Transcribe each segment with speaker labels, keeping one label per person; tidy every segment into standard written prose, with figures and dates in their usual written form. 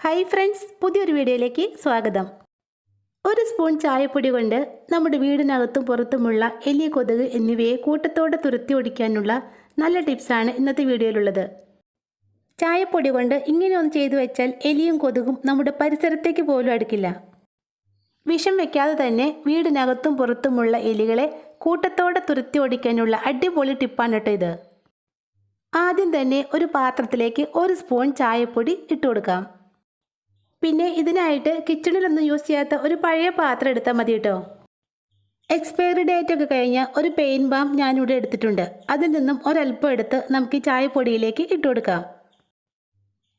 Speaker 1: Hi friends, പുതിയൊരു വീഡിയോയിലേക്ക് സ്വാഗതം. ഒരു സ്പൂൺ ചായപ്പൊടി കൊണ്ട് നമ്മുടെ വീടിനകത്തും പുറത്തുമുള്ള എലി, കൊതുക് എന്നിവയെ കൂട്ടത്തോടെ തുരത്തി ഓടിക്കാനുള്ള നല്ല ടിപ്സാണ് ഇന്നത്തെ വീഡിയോയിലുള്ളത്. ചായപ്പൊടി കൊണ്ട് ഇങ്ങനെ ഒന്ന് ചെയ്തു വെച്ചാൽ എലിയും കൊതുകും നമ്മുടെ പരിസരത്തേക്ക് പോലും അടുക്കില്ല. വിഷം വെക്കാതെ തന്നെ വീടിനകത്തും പുറത്തുമുള്ള എലികളെ കൂട്ടത്തോടെ തുരത്തി ഓടിക്കാനുള്ള അടിപൊളി ടിപ്പാണ് കേട്ടോ ഇത്. ആദ്യം തന്നെ ഒരു പാത്രത്തിലേക്ക് ഒരു സ്പൂൺ ചായപ്പൊടി ഇട്ട് കൊടുക്കാം. പിന്നെ ഇതിനായിട്ട് കിച്ചണിലൊന്നും യൂസ് ചെയ്യാത്ത ഒരു പഴയ പാത്രം എടുത്താൽ മതി കേട്ടോ. എക്സ്പയറി ഡേറ്റ് ഒക്കെ കഴിഞ്ഞ ഒരു പെയിൻറ് ബാം ഞാനിവിടെ എടുത്തിട്ടുണ്ട്. അതിൽ നിന്നും ഒരല്പം എടുത്ത് നമുക്ക് ഈ ചായപ്പൊടിയിലേക്ക് ഇട്ട് കൊടുക്കാം.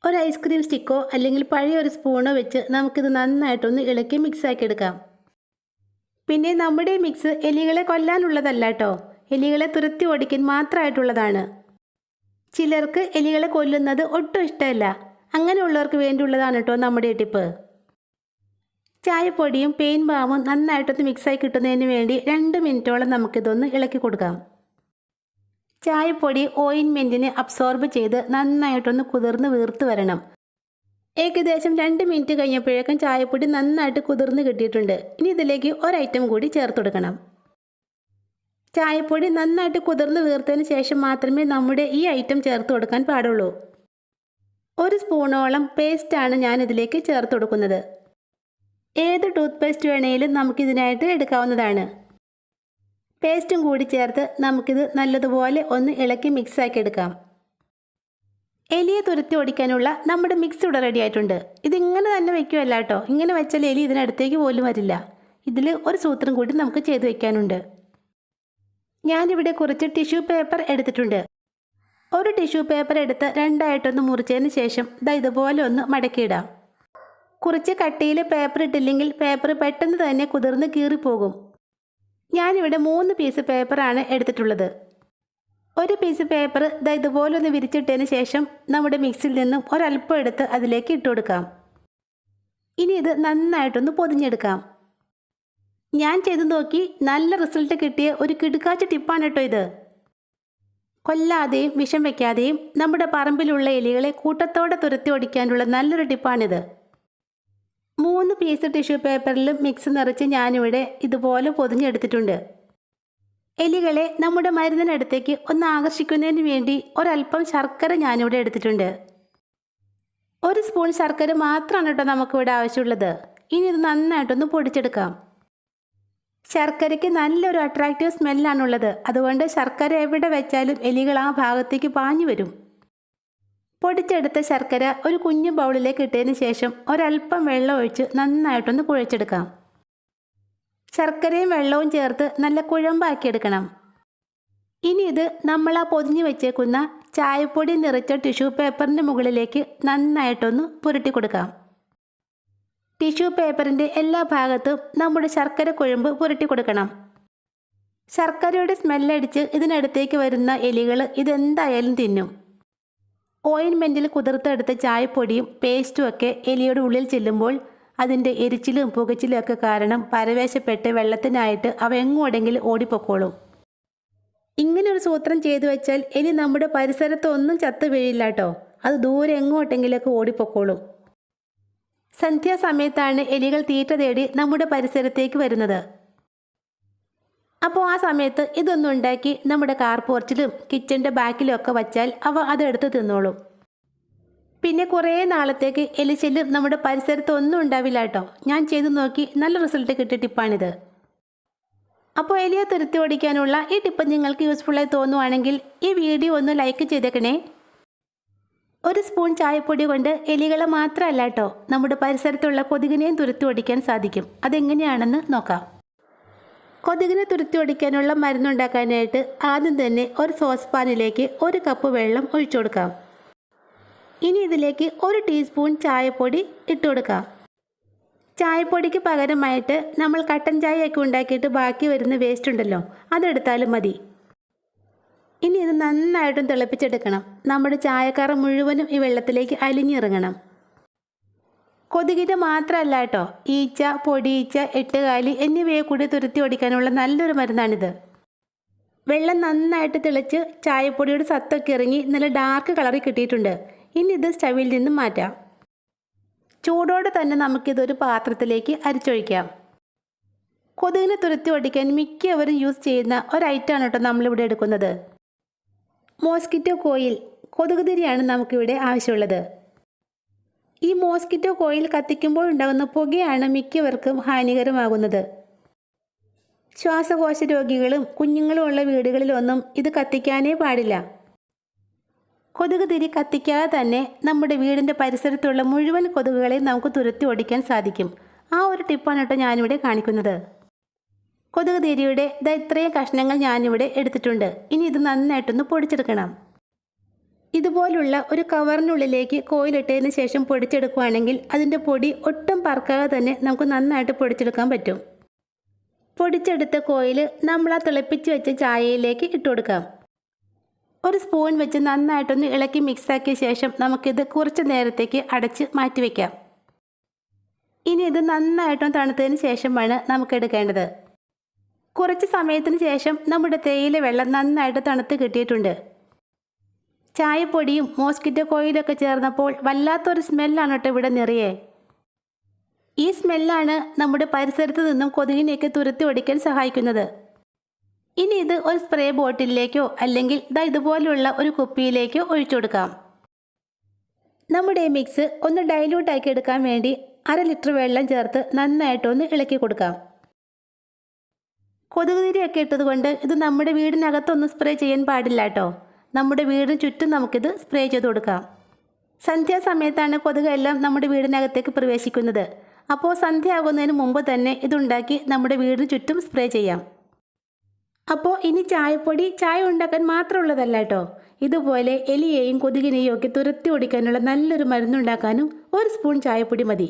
Speaker 1: ഒരു ഐസ്ക്രീം സ്റ്റിക്കോ അല്ലെങ്കിൽ പഴയ ഒരു സ്പൂണോ വെച്ച് നമുക്കിത് നന്നായിട്ടൊന്ന് ഇളക്കി മിക്സാക്കി എടുക്കാം. പിന്നെ നമ്മുടെ മിക്സ് എലികളെ കൊല്ലാനുള്ളതല്ല കേട്ടോ, എലികളെ തുരത്തി ഓടിക്കാൻ മാത്രമായിട്ടുള്ളതാണ്. ചിലർക്ക് എലികളെ കൊല്ലുന്നത് ഒട്ടും ഇഷ്ടമല്ല. അങ്ങനെയുള്ളവർക്ക് വേണ്ടിയുള്ളതാണ് കേട്ടോ നമ്മുടെ ടിപ്പ്. ചായപ്പൊടിയും പെയിൻറ് ബാമും നന്നായിട്ടൊന്ന് മിക്സായി കിട്ടുന്നതിന് വേണ്ടി 2 മിനിറ്റോളം നമുക്കിതൊന്ന് ഇളക്കി കൊടുക്കാം. ചായപ്പൊടി ഓയിൻമെൻറ്റിനെ അബ്സോർബ് ചെയ്ത് നന്നായിട്ടൊന്ന് കുതിർന്ന് വീർത്ത് വരണം. ഏകദേശം 2 മിനിറ്റ് കഴിഞ്ഞപ്പോഴേക്കും ചായപ്പൊടി നന്നായിട്ട് കുതിർന്ന് കിട്ടിയിട്ടുണ്ട്. ഇനി ഇതിലേക്ക് ഒരു ഐറ്റം കൂടി ചേർത്ത് കൊടുക്കണം. ചായപ്പൊടി നന്നായിട്ട് കുതിർന്ന് വീർത്തതിന് ശേഷം മാത്രമേ നമ്മുടെ ഈ ഐറ്റം ചേർത്ത് കൊടുക്കാൻ പാടുള്ളൂ. 1 സ്പൂണോളം പേസ്റ്റാണ് ഞാനിതിലേക്ക് ചേർത്ത് കൊടുക്കുന്നത്. ഏത് ടൂത്ത് പേസ്റ്റ് വേണമെങ്കിലും നമുക്കിതിനായിട്ട് എടുക്കാവുന്നതാണ്. പേസ്റ്റും കൂടി ചേർത്ത് നമുക്കിത് നല്ലതുപോലെ ഒന്ന് ഇളക്കി മിക്സാക്കി എടുക്കാം. എലിയെ തുരത്തി ഓടിക്കാനുള്ള നമ്മുടെ മിക്സ് ഇവിടെ റെഡി ആയിട്ടുണ്ട്. ഇതിങ്ങനെ തന്നെ വയ്ക്കുമല്ല കേട്ടോ, ഇങ്ങനെ വെച്ചാൽ എലി ഇതിനടുത്തേക്ക് പോലും വരില്ല. ഇതിൽ ഒരു സൂത്രം കൂടി നമുക്ക് ചെയ്തു വയ്ക്കാനുണ്ട്. ഞാനിവിടെ കുറച്ച് ടിഷ്യൂ പേപ്പർ എടുത്തിട്ടുണ്ട്. ഒരു ടിഷ്യൂ പേപ്പർ എടുത്ത് 2ആയിട്ടൊന്ന് മുറിച്ചതിന് ശേഷം ഇതുപോലെ ഒന്ന് മടക്കിയിടാം. കുറച്ച് കട്ടിയിൽ പേപ്പർ ഇട്ടില്ലെങ്കിൽ പേപ്പർ പെട്ടെന്ന് തന്നെ കുതിർന്ന് കീറിപ്പോകും. ഞാനിവിടെ 3 പീസ് പേപ്പറാണ് എടുത്തിട്ടുള്ളത്. ഒരു പീസ് പേപ്പർ ഇതുപോലെ ഒന്ന് വിരിച്ചിട്ടതിന് ശേഷം നമ്മുടെ മിക്സിൽ നിന്നും ഒരല്പം എടുത്ത് അതിലേക്ക് ഇട്ട് കൊടുക്കാം. ഇനി ഇത് നന്നായിട്ടൊന്ന് പൊതിഞ്ഞെടുക്കാം. ഞാൻ ചെയ്ത് നോക്കി നല്ല റിസൾട്ട് കിട്ടിയ ഒരു കിടുക്കാച്ച ടിപ്പാണ് കേട്ടോ ഇത്. കൊല്ലാതെയും വിഷം വയ്ക്കാതെയും നമ്മുടെ പറമ്പിലുള്ള എലികളെ കൂട്ടത്തോടെ തുരത്തി ഓടിക്കാനുള്ള നല്ലൊരു ടിപ്പാണിത്. 3 പീസ് ടിഷ്യൂ പേപ്പറിലും മിക്സ് നിറച്ച് ഞാനിവിടെ ഇതുപോലെ പൊതിഞ്ഞെടുത്തിട്ടുണ്ട്. എലികളെ നമ്മുടെ മരുന്നിനടുത്തേക്ക് ഒന്ന് ആകർഷിക്കുന്നതിന് വേണ്ടി ഒരല്പം ശർക്കര ഞാനിവിടെ എടുത്തിട്ടുണ്ട്. 1 സ്പൂൺ ശർക്കര മാത്രമാണ് കേട്ടോ നമുക്കിവിടെ ആവശ്യമുള്ളത്. ഇനി ഇത് നന്നായിട്ടൊന്ന് പൊടിച്ചെടുക്കാം. ശർക്കരയ്ക്ക് നല്ലൊരു അട്രാക്റ്റീവ് സ്മെല്ലാണുള്ളത്. അതുകൊണ്ട് ശർക്കര എവിടെ വെച്ചാലും എലികൾ ആ ഭാഗത്തേക്ക് പാഞ്ഞു വരും. പൊടിച്ചെടുത്ത ശർക്കര ഒരു കുഞ്ഞു ബൗളിലേക്ക് ഇട്ടതിന് ശേഷം ഒരല്പം വെള്ളം ഒഴിച്ച് നന്നായിട്ടൊന്ന് കുഴച്ചെടുക്കാം. ശർക്കരയും വെള്ളവും ചേർത്ത് നല്ല കുഴമ്പാക്കിയെടുക്കണം. ഇനി ഇത് നമ്മൾ ആ പൊതിഞ്ഞു വെച്ചേക്കുന്ന ചായപ്പൊടി നിറച്ച ടിഷ്യൂ പേപ്പറിൻ്റെ മുകളിലേക്ക് നന്നായിട്ടൊന്ന് പുരട്ടി കൊടുക്കാം. ടിഷ്യൂ പേപ്പറിൻ്റെ എല്ലാ ഭാഗത്തും നമ്മുടെ ശർക്കര കുഴമ്പ് പുരട്ടി കൊടുക്കണം. ശർക്കരയുടെ സ്മെല്ലടിച്ച് ഇതിനടുത്തേക്ക് വരുന്ന എലികൾ ഇതെന്തായാലും തിന്നും. ഓയിൻമെൻറ്റിൽ കുതിർത്തെടുത്ത ചായപ്പൊടിയും പേസ്റ്റും ഒക്കെ എലിയുടെ ഉള്ളിൽ ചെല്ലുമ്പോൾ അതിൻ്റെ എരിച്ചിലും പുകച്ചിലും ഒക്കെ കാരണം പരവേശപ്പെട്ട് വെള്ളത്തിനായിട്ട് അവ എങ്ങോട്ടെങ്കിലും ഓടിപ്പൊക്കോളും. ഇങ്ങനൊരു സൂത്രം ചെയ്തു വെച്ചാൽ എലി നമ്മുടെ പരിസരത്തൊന്നും ചത്തു വീഴില്ല കേട്ടോ. അത് ദൂരെ എങ്ങോട്ടെങ്കിലൊക്കെ ഓടിപ്പൊക്കോളും. സന്ധ്യാസമയത്താണ് എലികൾ തീറ്റ തേടി നമ്മുടെ പരിസരത്തേക്ക് വരുന്നത്. അപ്പോൾ ആ സമയത്ത് ഇതൊന്നും ഉണ്ടാക്കി നമ്മുടെ കാർ പോർച്ചിലും കിച്ചൻ്റെ ബാക്കിലും ഒക്കെ വച്ചാൽ അവ അതെടുത്ത് തിന്നോളും. പിന്നെ കുറേ നാളത്തേക്ക് എലിശല്യം നമ്മുടെ പരിസരത്ത് ഒന്നും ഉണ്ടാവില്ല കേട്ടോ. ഞാൻ ചെയ്തു നോക്കി നല്ല റിസൾട്ട് കിട്ടിയ ടിപ്പാണിത്. അപ്പോൾ എലിയെ തുരത്തി ഓടിക്കാനുള്ള ഈ ടിപ്പ് നിങ്ങൾക്ക് യൂസ്ഫുള്ളായി തോന്നുവാണെങ്കിൽ ഈ വീഡിയോ ഒന്ന് ലൈക്ക് ചെയ്തേക്കണേ. 1 സ്പൂൺ ചായപ്പൊടി കൊണ്ട് എലികളെ മാത്രമല്ല കേട്ടോ, നമ്മുടെ പരിസരത്തുള്ള കൊതുകിനെയും തുരത്തി ഓടിക്കാൻ സാധിക്കും. അതെങ്ങനെയാണെന്ന് നോക്കാം. കൊതുകിനെ തുരത്തി ഓടിക്കാനുള്ള മരുന്നുണ്ടാക്കാനായിട്ട് ആദ്യം തന്നെ ഒരു സോസ് പാനിലേക്ക് 1 കപ്പ് വെള്ളം ഒഴിച്ചു കൊടുക്കാം. ഇനി ഇതിലേക്ക് 1 ടീസ്പൂൺ ചായപ്പൊടി ഇട്ട് കൊടുക്കാം. ചായപ്പൊടിക്ക് പകരമായിട്ട് നമ്മൾ കട്ടൻ ചായയൊക്കെ ഉണ്ടാക്കിയിട്ട് ബാക്കി വരുന്ന വേസ്റ്റ് ഉണ്ടല്ലോ, അതെടുത്താലും മതി. ഇനി ഇത് നന്നായിട്ടും തിളപ്പിച്ചെടുക്കണം. നമ്മുടെ ചായക്കറ മുഴുവനും ഈ വെള്ളത്തിലേക്ക് അലിഞ്ഞിറങ്ങണം. കൊതുകിൻ്റെ മാത്രമല്ല കേട്ടോ, ഈച്ച, പൊടിയീച്ച, എട്ടുകാലി എന്നിവയെ കൂടി തുരത്തി ഓടിക്കാനുള്ള നല്ലൊരു മരുന്നാണിത്. വെള്ളം നന്നായിട്ട് തിളച്ച് ചായപ്പൊടിയുടെ സത്തൊക്കെ ഇറങ്ങി നല്ല ഡാർക്ക് കളറിൽ കിട്ടിയിട്ടുണ്ട്. ഇനി ഇത് സ്റ്റവിൽ നിന്നും മാറ്റാം. ചൂടോടെ തന്നെ നമുക്കിതൊരു പാത്രത്തിലേക്ക് അരിച്ചൊഴിക്കാം. കൊതുകിനെ തുരത്തി ഓടിക്കാൻ മിക്കവരും യൂസ് ചെയ്യുന്ന ഒരു ഐറ്റമാണ് കേട്ടോ നമ്മളിവിടെ എടുക്കുന്നത്. മോസ്കിറ്റോ കോയിൽ, കൊതുക് തിരിയാണ് നമുക്കിവിടെ ആവശ്യമുള്ളത്. ഈ മോസ്കിറ്റോ കോയിൽ കത്തിക്കുമ്പോൾ ഉണ്ടാകുന്ന പുകയാണ് മിക്കവർക്കും ഹാനികരമാകുന്നത്. ശ്വാസകോശ രോഗികളും കുഞ്ഞുങ്ങളും ഉള്ള വീടുകളിലൊന്നും ഇത് കത്തിക്കാനേ പാടില്ല. കൊതുക് തിരി കത്തിക്കാതെ തന്നെ നമ്മുടെ വീടിൻ്റെ പരിസരത്തുള്ള മുഴുവൻ കൊതുകുകളെ നമുക്ക് തുരത്തി ഓടിക്കാൻ സാധിക്കും. ആ ഒരു ടിപ്പാണ് കേട്ടോ ഞാനിവിടെ കാണിക്കുന്നത്. കൊതുക് തിരിയുടെ ഇത്രയും കഷ്ണങ്ങൾ ഞാനിവിടെ എടുത്തിട്ടുണ്ട്. ഇനി ഇത് നന്നായിട്ടൊന്ന് പൊടിച്ചെടുക്കണം. ഇതുപോലുള്ള ഒരു കവറിനുള്ളിലേക്ക് കോയിലിട്ടതിന് ശേഷം പൊടിച്ചെടുക്കുകയാണെങ്കിൽ അതിൻ്റെ പൊടി ഒട്ടും പറക്കാതെ തന്നെ നമുക്ക് നന്നായിട്ട് പൊടിച്ചെടുക്കാൻ പറ്റും. പൊടിച്ചെടുത്ത കോയിൽ നമ്മൾ ആ തിളപ്പിച്ച് വെച്ച ചായയിലേക്ക് ഇട്ട് കൊടുക്കാം. ഒരു സ്പൂൺ വെച്ച് നന്നായിട്ടൊന്ന് ഇളക്കി മിക്സാക്കിയ ശേഷം നമുക്കിത് കുറച്ച് നേരത്തേക്ക് അടച്ച് മാറ്റിവെക്കാം. ഇനി ഇത് നന്നായിട്ടൊന്ന് തണുത്തതിന് ശേഷമാണ് നമുക്കെടുക്കേണ്ടത്. കുറച്ച് സമയത്തിന് ശേഷം നമ്മുടെ തേയില വെള്ളം നന്നായിട്ട് തണുത്ത് കിട്ടിയിട്ടുണ്ട്. ചായപ്പൊടിയും മോസ്കിറ്റോ കോയിലൊക്കെ ചേർന്നപ്പോൾ വല്ലാത്തൊരു സ്മെല്ലാണ് കേട്ടോ ഇവിടെ നിറയെ. ഈ സ്മെല്ലാണ് നമ്മുടെ പരിസരത്ത് നിന്നും കൊതുകിനെയൊക്കെ തുരത്തി ഓടിക്കാൻ സഹായിക്കുന്നത്. ഇനി ഇത് ഒരു സ്പ്രേ ബോട്ടിലേക്കോ അല്ലെങ്കിൽ ഇതുപോലുള്ള ഒരു കുപ്പിയിലേക്കോ ഒഴിച്ചു കൊടുക്കാം. നമ്മുടെ മിക്സ് ഒന്ന് ഡൈല്യൂട്ടാക്കി എടുക്കാൻ വേണ്ടി 1/2 ലിറ്റർ വെള്ളം ചേർത്ത് നന്നായിട്ടൊന്ന് ഇളക്കി കൊടുക്കാം. കൊതുക് തിരിയൊക്കെ ഇട്ടതുകൊണ്ട് ഇത് നമ്മുടെ വീടിനകത്തൊന്നും സ്പ്രേ ചെയ്യാൻ പാടില്ല കേട്ടോ. നമ്മുടെ വീടിന് ചുറ്റും നമുക്കിത് സ്പ്രേ ചെയ്ത് കൊടുക്കാം. സന്ധ്യാസമയത്താണ് കൊതുകെല്ലാം നമ്മുടെ വീടിനകത്തേക്ക് പ്രവേശിക്കുന്നത്. അപ്പോൾ സന്ധ്യ ആകുന്നതിന് മുമ്പ് തന്നെ ഇതുണ്ടാക്കി നമ്മുടെ വീടിന് ചുറ്റും സ്പ്രേ ചെയ്യാം. അപ്പോൾ ഇനി ചായപ്പൊടി ചായ ഉണ്ടാക്കാൻ മാത്രമുള്ളതല്ല കേട്ടോ. ഇതുപോലെ എലിയെയും കൊതുകിനെയും ഒക്കെ തുരത്തി ഓടിക്കാനുള്ള നല്ലൊരു മരുന്നുണ്ടാക്കാനും 1 സ്പൂൺ ചായപ്പൊടി മതി.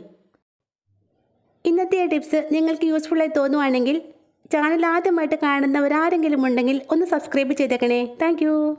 Speaker 1: ഇന്നത്തെ ടിപ്സ് നിങ്ങൾക്ക് യൂസ്ഫുള്ളായി തോന്നുവാണെങ്കിൽ ചാനൽ ആദ്യമായിട്ട് കാണുന്നവരാരെങ്കിലും ഉണ്ടെങ്കിൽ ഒന്ന് സബ്സ്ക്രൈബ് ചെയ്തേക്കണേ. താങ്ക്